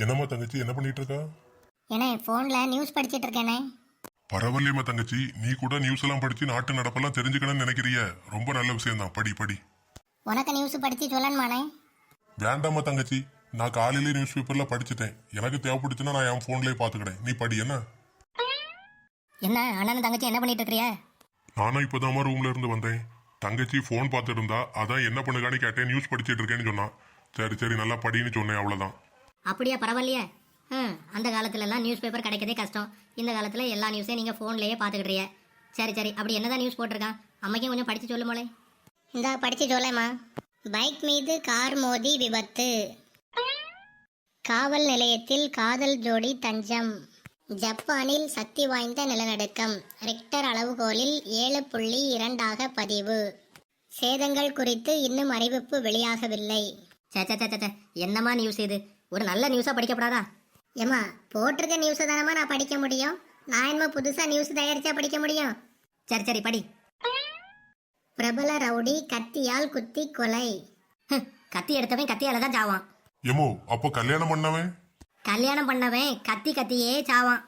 என்னம்மா தங்கச்சி என்ன பண்ணிட்டு இருக்கா? ஏனே போன்ல நியூஸ் படிச்சிட்டு இருக்கேனே. பரவாயில்லையம்மா தங்கச்சி, நீ கூட நியூஸ் எல்லாம் படிச்சு நாட்டு நடப்பெல்லாம் தெரிஞ்சுக்கணும்னு நினைக்கிறிய? ரொம்ப நல்ல விஷயம் தான். படி படி. உனக்கு நியூஸ் படிச்சு சொல்லணுமானே? வேண்டாமா தங்கச்சி, நான் காலையிலேயே நியூஸ் பேப்பர்ல படிச்சுட்டேன். எனக்கு தேவைப்படுச்சுன்னா நான் என் போன்லயே பாத்துக்கிறேன். நீ படி. என்ன என்ன அண்ணன் தங்கச்சி என்ன பண்ணிட்டு இருக்கிறிய? நானும் இப்பதாம்மா ரூம்ல இருந்து வந்தேன். தங்கச்சி போன் பார்த்துட்டு இருந்தா, அதான் என்ன பண்ணுகான்னு கேட்டேன். நியூஸ் படிச்சிட்டு இருக்கேன்னு சொன்னான். சரி சரி நல்லா படின்னு சொன்னேன், அவ்வளவுதான். அப்படியா? பரவாயில்லையே. அந்த காலத்துல எல்லாம் நியூஸ் பேப்பர் கிடைக்கதே கஷ்டம். இந்த காலத்துல எல்லா நியூஸையும் நீங்க போன்லயே பாத்துக்கிட்டீங்க. சரி சரி, அப்படி என்னதான் நியூஸ் போட்டிருக்கான்? அம்மைக்கும் கொஞ்சம் படிச்சு சொல்லுமோளே. இந்த படிச்சு சொல்லேம்மா. பைக் மீது கார் மோதி விபத்து. காவல் நிலையத்தில் காதல் ஜோடி தஞ்சம். ஜப்பானில் சக்தி வாய்ந்த நிலநடுக்கம். ரிக்டர் அளவுகோலில் 7.2 பதிவு. சேதங்கள் குறித்து இன்னும் அறிவிப்பு வெளியாகவில்லை. என்னமா நியூஸ் இது? ஒரு நல்ல நியூஸா படிக்கப்படாதா? ஏமா போட்டிருக்க நியூஸ் தானமா நான் படிக்க முடியும். நான் என்ன புதுசா நியூஸ் தயாரிச்சா படிக்க முடியும்? சரி சரி படி. பிரபல ரவுடி கத்தியால் குத்தி கொலை. கத்தி எடுத்தவன் கத்தியால தான் சாவான். எமோ அப்போ கல்யாணம் பண்ணவன்? கல்யாணம் பண்ணவன் கத்தியே சாவான்.